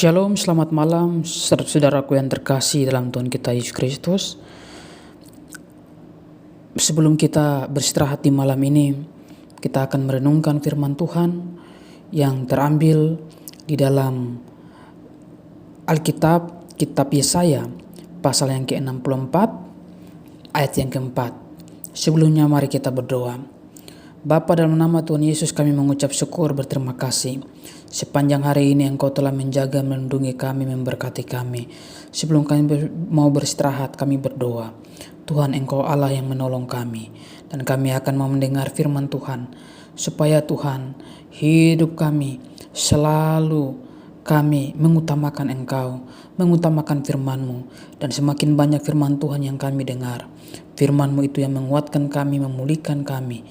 Shalom, selamat malam saudaraku yang terkasih dalam Tuhan kita Yesus Kristus. Sebelum kita beristirahat di malam ini, kita akan merenungkan firman Tuhan yang terambil di dalam Alkitab, kitab Yesaya, pasal yang ke-64, ayat yang keempat. Sebelumnya mari kita berdoa. Bapa, dalam nama Tuhan Yesus kami mengucap syukur berterima kasih. Sepanjang hari ini Engkau telah menjaga, melindungi kami, memberkati kami. Sebelum kami mau beristirahat, kami berdoa. Tuhan, Engkau Allah yang menolong kami. Dan kami akan mau mendengar firman Tuhan. Supaya Tuhan, hidup kami selalu kami mengutamakan Engkau, mengutamakan firman-Mu. Dan semakin banyak firman Tuhan yang kami dengar, firman-Mu itu yang menguatkan kami, memulihkan kami.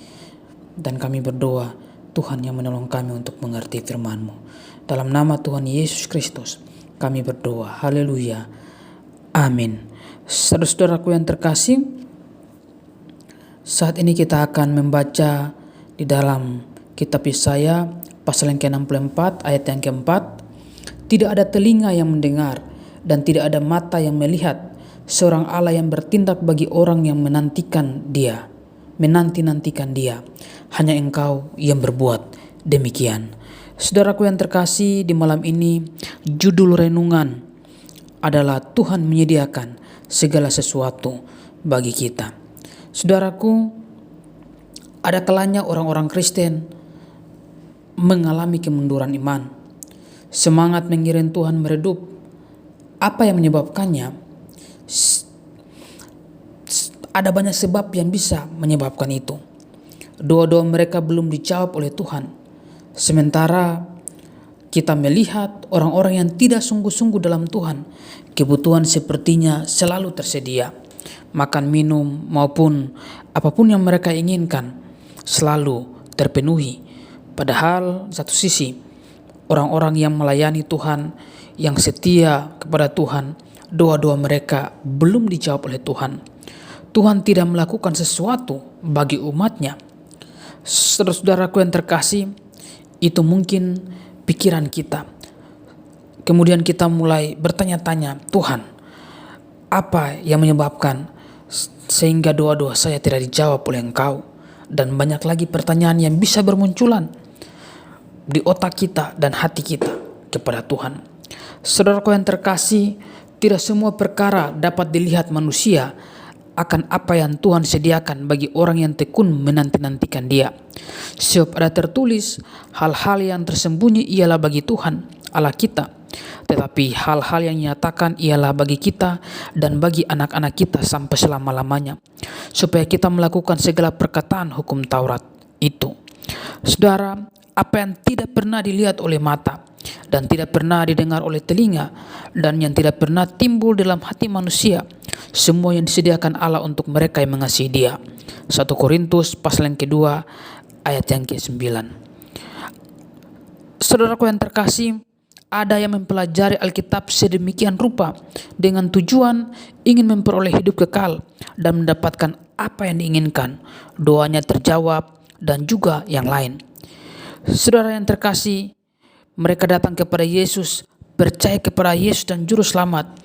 Dan kami berdoa, Tuhan yang menolong kami untuk mengerti firman-Mu. Dalam nama Tuhan Yesus Kristus kami berdoa. Haleluya. Amin. Saudara-saudaraku yang terkasih, saat ini kita akan membaca di dalam kitab Yesaya pasal yang ke-64 ayat yang keempat. Tidak ada telinga yang mendengar dan tidak ada mata yang melihat seorang Allah yang bertindak bagi orang yang menantikan Dia. Menanti-nantikan Dia. Hanya Engkau yang berbuat demikian. Saudaraku yang terkasih, di malam ini judul renungan adalah Tuhan menyediakan segala sesuatu bagi kita. Saudaraku, ada kalanya orang-orang Kristen mengalami kemunduran iman. Semangat mengiring Tuhan meredup. Apa yang menyebabkannya? Ada banyak sebab yang bisa menyebabkan itu. Doa-doa mereka belum dijawab oleh Tuhan. Sementara kita melihat orang-orang yang tidak sungguh-sungguh dalam Tuhan, kebutuhan sepertinya selalu tersedia. Makan, minum, maupun apapun yang mereka inginkan selalu terpenuhi. Padahal satu sisi, orang-orang yang melayani Tuhan, yang setia kepada Tuhan, doa-doa mereka belum dijawab oleh Tuhan. Tuhan tidak melakukan sesuatu bagi umatnya. Saudara-saudaraku yang terkasih, itu mungkin pikiran kita. Kemudian kita mulai bertanya-tanya, Tuhan, apa yang menyebabkan sehingga doa-doa saya tidak dijawab oleh Engkau? Dan banyak lagi pertanyaan yang bisa bermunculan di otak kita dan hati kita kepada Tuhan. Saudaraku yang terkasih, tidak semua perkara dapat dilihat manusia akan apa yang Tuhan sediakan bagi orang yang tekun menanti-nantikan Dia. Sebab ada tertulis, hal-hal yang tersembunyi ialah bagi Tuhan Allah kita, tetapi hal-hal yang dinyatakan ialah bagi kita dan bagi anak-anak kita sampai selama-lamanya, supaya kita melakukan segala perkataan hukum Taurat itu. Saudara, apa yang tidak pernah dilihat oleh mata dan tidak pernah didengar oleh telinga dan yang tidak pernah timbul dalam hati manusia, semua yang disediakan Allah untuk mereka yang mengasihi Dia. 1 Korintus pasal yang kedua ayat yang ke-9. Saudaraku yang terkasih, ada yang mempelajari Alkitab sedemikian rupa dengan tujuan ingin memperoleh hidup kekal dan mendapatkan apa yang diinginkan, doanya terjawab dan juga yang lain. Saudara yang terkasih, mereka datang kepada Yesus, percaya kepada Yesus dan Juru Selamat,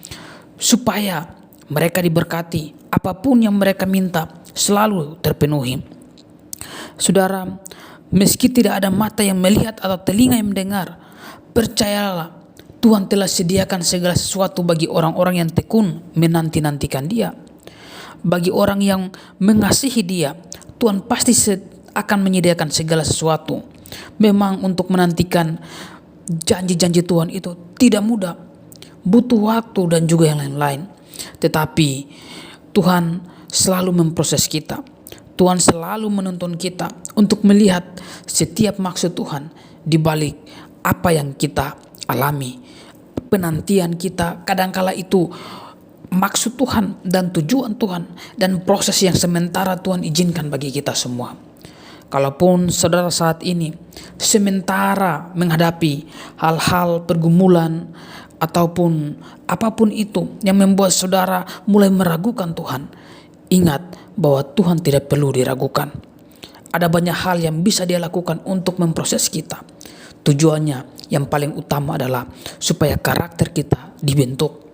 supaya mereka diberkati, apapun yang mereka minta selalu terpenuhi. Saudara, meski tidak ada mata yang melihat atau telinga yang mendengar, percayalah, Tuhan telah sediakan segala sesuatu bagi orang-orang yang tekun menanti-nantikan Dia. Bagi orang yang mengasihi Dia, Tuhan pasti akan menyediakan segala sesuatu. Memang untuk menantikan janji-janji Tuhan itu tidak mudah, butuh waktu dan juga yang lain-lain. Tetapi Tuhan selalu memproses kita. Tuhan selalu menuntun kita untuk melihat setiap maksud Tuhan di balik apa yang kita alami. Penantian kita kadangkala itu maksud Tuhan dan tujuan Tuhan dan proses yang sementara Tuhan izinkan bagi kita semua. Kalaupun saudara saat ini sementara menghadapi hal-hal pergumulan ataupun apapun itu yang membuat saudara mulai meragukan Tuhan, ingat bahwa Tuhan tidak perlu diragukan. Ada banyak hal yang bisa Dia lakukan untuk memproses kita. Tujuannya yang paling utama adalah supaya karakter kita dibentuk.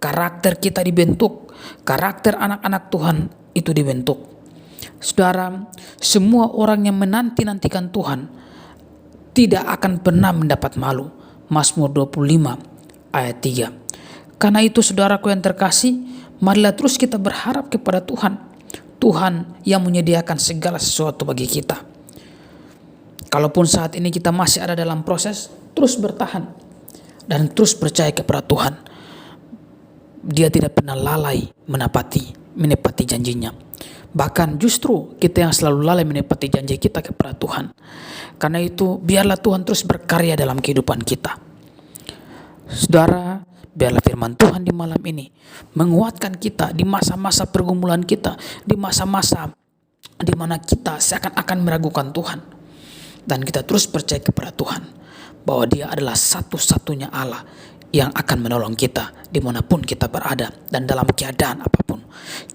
Karakter kita dibentuk, karakter anak-anak Tuhan itu dibentuk. Saudara, semua orang yang menanti-nantikan Tuhan tidak akan pernah mendapat malu. Mazmur 25 ayat 3. Karena itu saudaraku yang terkasih, marilah terus kita berharap kepada Tuhan. Tuhan yang menyediakan segala sesuatu bagi kita. Kalaupun saat ini kita masih ada dalam proses, terus bertahan dan terus percaya kepada Tuhan. Dia tidak pernah lalai menepati janjinya. Bahkan justru kita yang selalu lalai menepati janji kita kepada Tuhan. Karena itu biarlah Tuhan terus berkarya dalam kehidupan kita. Saudara, biarlah firman Tuhan di malam ini menguatkan kita di masa-masa pergumulan kita, di masa-masa di mana kita seakan-akan meragukan Tuhan. Dan kita terus percaya kepada Tuhan bahwa Dia adalah satu-satunya Allah yang akan menolong kita dimanapun kita berada, dan dalam keadaan apapun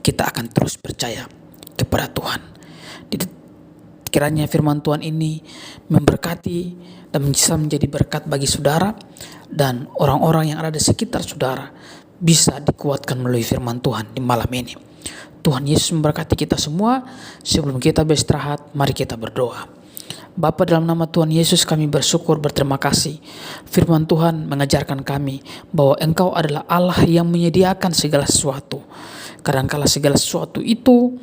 kita akan terus percaya kepada Tuhan. Kiranya firman Tuhan ini memberkati dan bisa menjadi berkat bagi saudara dan orang-orang yang ada di sekitar saudara, bisa dikuatkan melalui firman Tuhan di malam ini. Tuhan Yesus memberkati kita semua. Sebelum kita beristirahat, mari kita berdoa. Bapa, dalam nama Tuhan Yesus kami bersyukur, berterima kasih. Firman Tuhan mengajarkan kami bahwa Engkau adalah Allah yang menyediakan segala sesuatu. Kadangkala segala sesuatu itu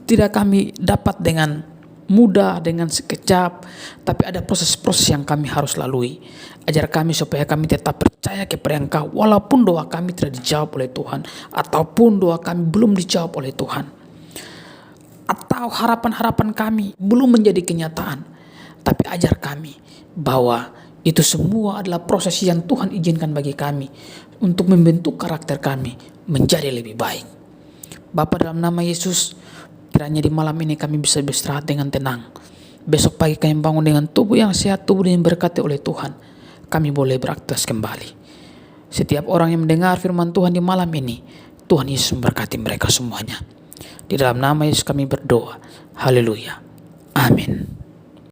tidak kami dapat dengan mudah, dengan sekejap, tapi ada proses-proses yang kami harus lalui. Ajar kami supaya kami tetap percaya kepada Engkau walaupun doa kami tidak dijawab oleh Tuhan, ataupun doa kami belum dijawab oleh Tuhan, atau harapan-harapan kami belum menjadi kenyataan. Tapi ajar kami bahwa itu semua adalah proses yang Tuhan izinkan bagi kami untuk membentuk karakter kami menjadi lebih baik. Bapa, dalam nama Yesus, kiranya di malam ini kami bisa beristirahat dengan tenang. Besok pagi kami bangun dengan tubuh yang sehat, tubuh yang diberkati oleh Tuhan. Kami boleh beraktivitas kembali. Setiap orang yang mendengar firman Tuhan di malam ini, Tuhan Yesus memberkati mereka semuanya. Di dalam nama Yesus kami berdoa. Haleluya. Amin.